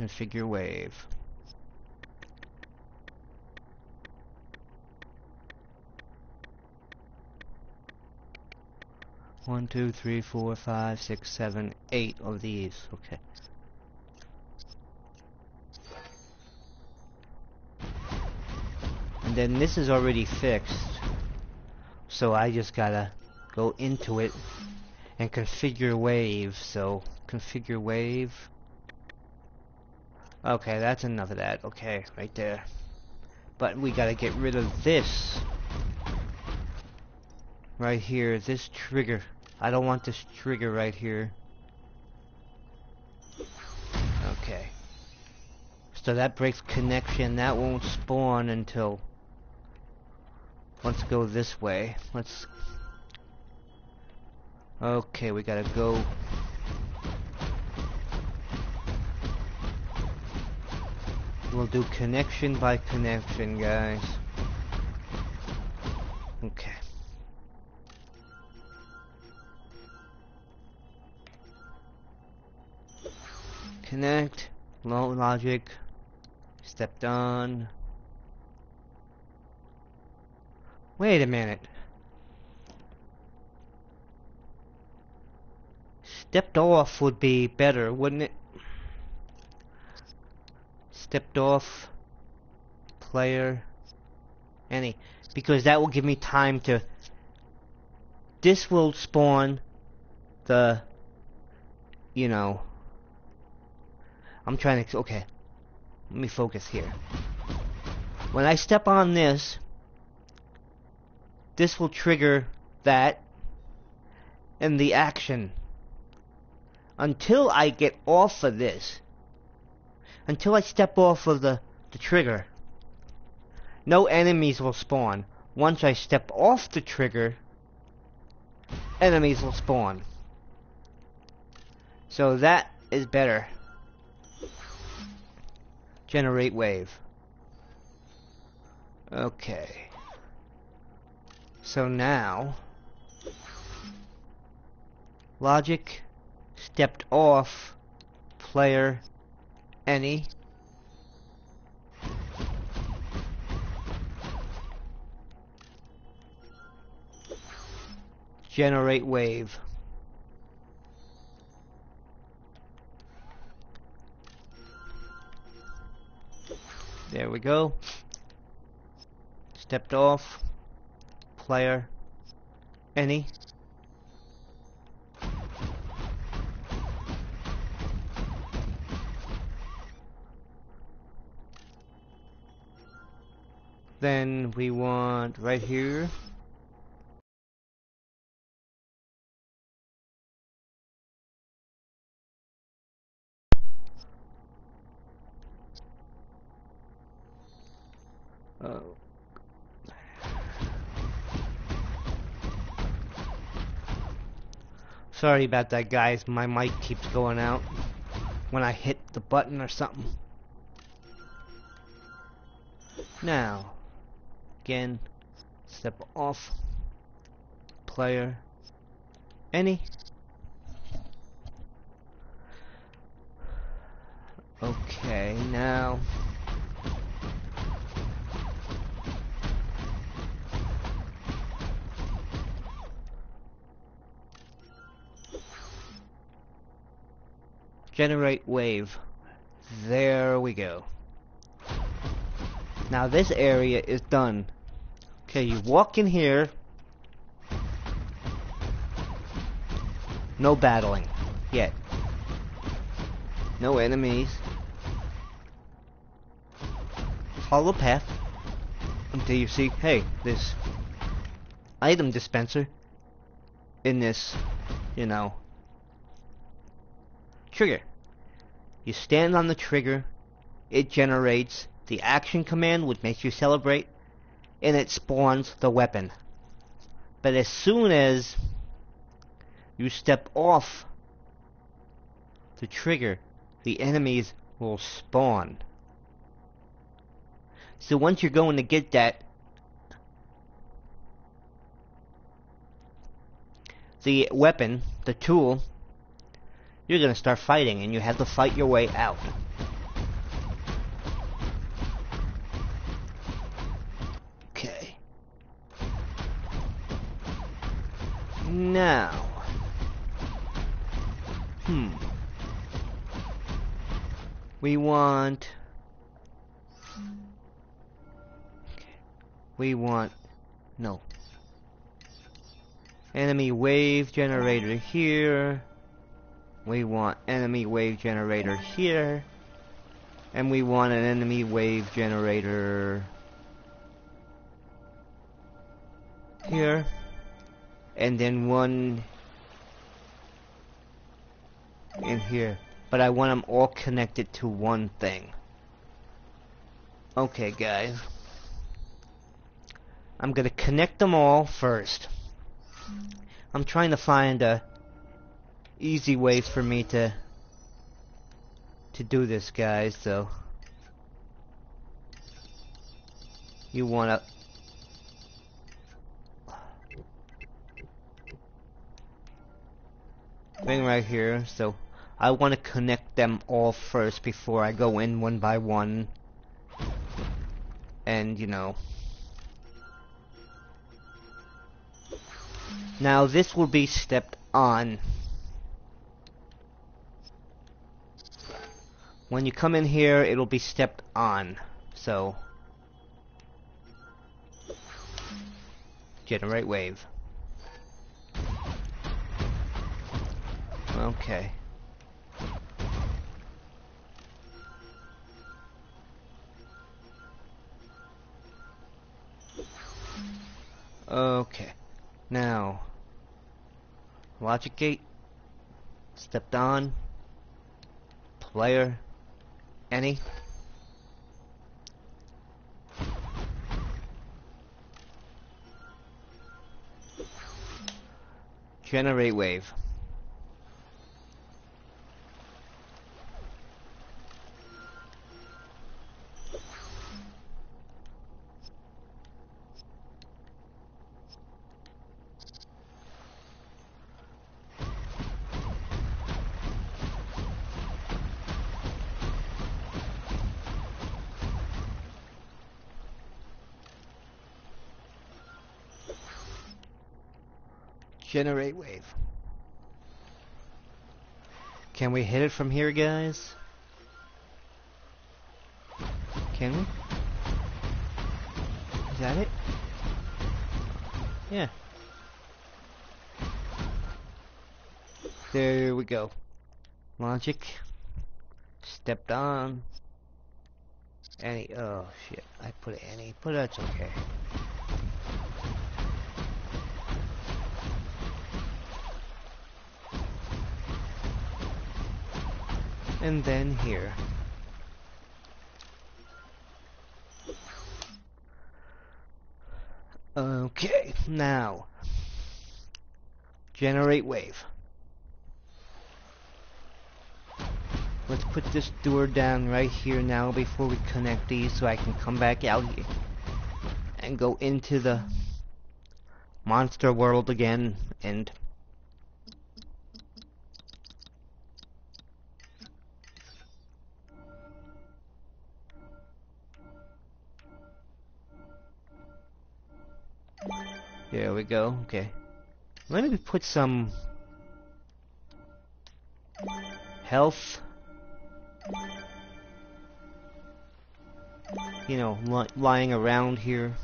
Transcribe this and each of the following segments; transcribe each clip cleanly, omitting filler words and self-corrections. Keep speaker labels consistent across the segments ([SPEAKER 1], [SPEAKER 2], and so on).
[SPEAKER 1] configure wave. One, two, three, four, five, six, seven, 8 of these. Okay. And then this is already fixed, so I just gotta go into it and configure wave. So configure wave. Okay, that's enough of that. Okay, right there. But we gotta get rid of this right here, this trigger. I don't want this trigger right here. Okay. So that breaks connection. That won't spawn until... Let's go this way. Let's... Okay, we gotta go... We'll do connection by connection, guys. Okay. Connect, low logic, stepped on. Wait a minute. Stepped off would be better, wouldn't it? Stepped off, player, any. Because that will give me time to... This will spawn the, you know... I'm trying to... Okay. Let me focus here. When I step on this, this will trigger that and the action. Until I get off of this, until I step off of the trigger, no enemies will spawn. Once I step off the trigger, enemies will spawn. So that is better. Generate wave. Okay. So now, logic, stepped off, player, any. Generate wave. There we go. Stepped off, player, any. Then we want right here. Sorry about that, guys. My mic keeps going out when I hit the button or something. Now, again, step off, player, any. Okay, now generate wave. There we go. Now this area is done. Okay, you walk in here. No battling yet. No enemies. Follow the path until you see, hey, this item dispenser in this, you know, trigger. You stand on the trigger, it generates the action command, which makes you celebrate, and it spawns the weapon. But as soon as you step off the trigger, the enemies will spawn. So once you're going to get that, the weapon, the tool, you're going to start fighting, and you have to fight your way out. Now, we want no enemy wave generator here. We want enemy wave generator here, and we want an enemy wave generator here, and then one in here. But I want them all connected to one thing. Okay, guys. I'm gonna connect them all first. I'm trying to find a easy way for me to do this, guys. So you wanna thing right here. So I want to connect them all first before I go in one by one. And you know. Now this will be stepped on. When you come in here, it'll be stepped on. So generate wave. Okay. Okay. Now, logic gate, stepped on, player, any. Generate wave. Generate wave. Can we hit it from here, guys? Can we? Is that it? Yeah. There we go. Logic. Stepped on. Any. Oh shit. I put any, but that's okay. And then here. Okay, now generate wave. Let's put this door down right here now before we connect these, so I can come back out here and go into the monster world again. And there we go. Okay, let me put some health, you know, lying around here.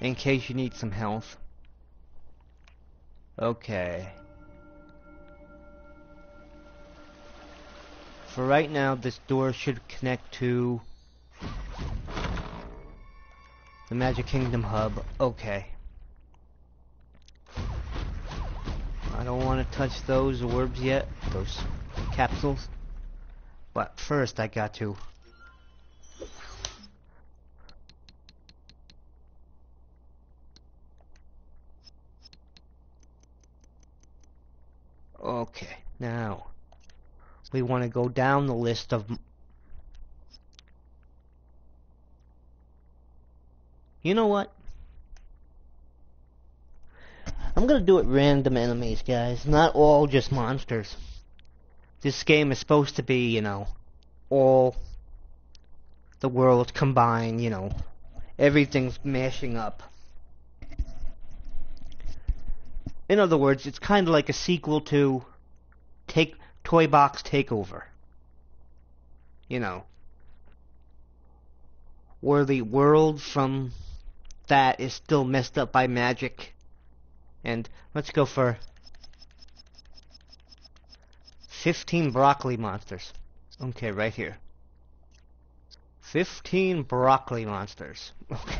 [SPEAKER 1] In case you need some health. Okay. For right now, this door should connect to the Magic Kingdom hub. Okay. I don't want to touch those orbs yet, those capsules. But first I got to okay, now we want to go down the list of, you know what? I'm gonna do it random enemies, guys. Not all just monsters. This game is supposed to be, you know, all the worlds combine, you know, everything's mashing up. In other words, it's kind of like a sequel to Toy Box Takeover. You know, where the world from that is still messed up by magic. And let's go for 15 broccoli monsters. Okay, right here. 15 broccoli monsters. Okay.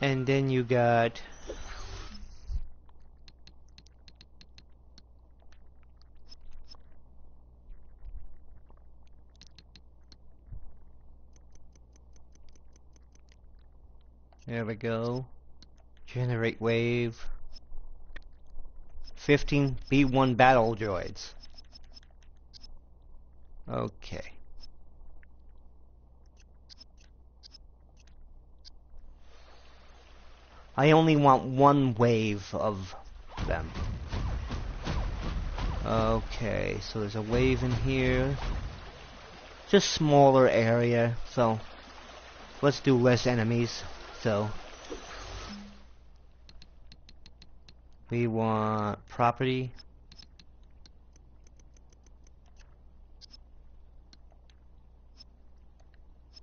[SPEAKER 1] And then you got there we go. Generate wave. 15 B1 battle droids. Okay. I only want one wave of them. Okay, so there's a wave in here. Just smaller area, so let's do less enemies. So we want property.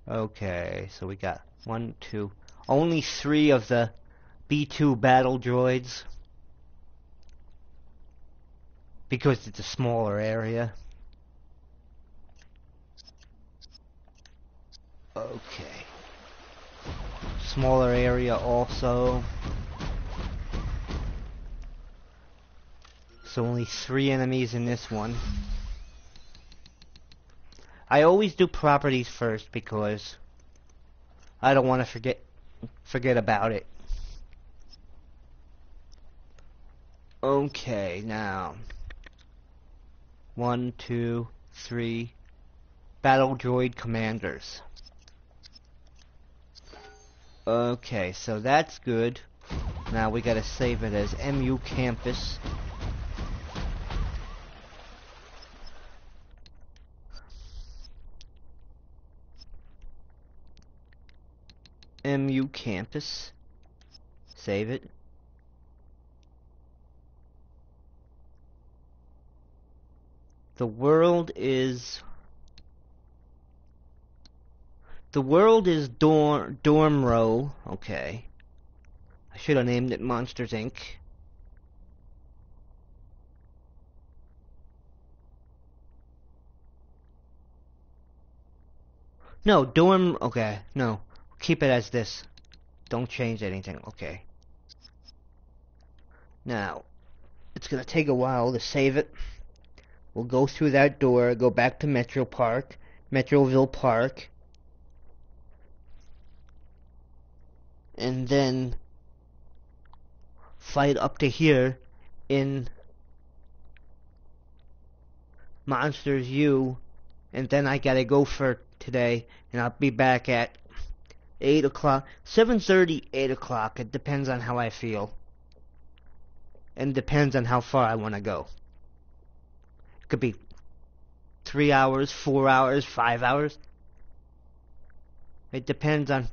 [SPEAKER 1] Okay, so we got 1, 2, only 3 of the B2 battle droids because it's a smaller area. Okay. Smaller area also. So only 3 enemies in this one. I always do properties first because I don't want to forget about it. Okay, now 1, 2, 3 battle droid commanders. Okay, so that's good. Now we gotta save it as MU Campus. MU Campus. Save it. The world is dorm row. Okay. I should have named it Monsters Inc. No, dorm. Okay, no. Keep it as this. Don't change anything. Okay. Now, it's gonna take a while to save it. We'll go through that door, go back to Metroville Park, and then fight up to here in Monsters U, and then I gotta go for today, and I'll be back at 8 o'clock, 7:30, 8 o'clock. It depends on how I feel. And depends on how far I want to go. It could be 3 hours, 4 hours, 5 hours. It depends on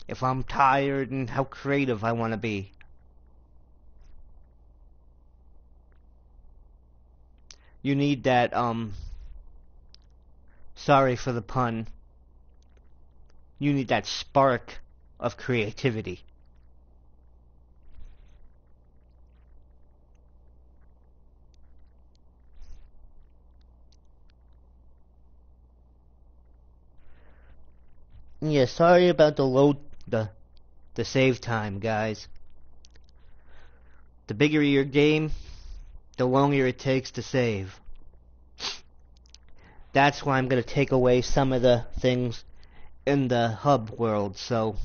[SPEAKER 1] if I'm tired and how creative I want to be. You need that, sorry for the pun. You need that spark of creativity. Yeah, sorry about the save time, guys. The bigger your game, the longer it takes to save. That's why I'm going to take away some of the things in the hub world, so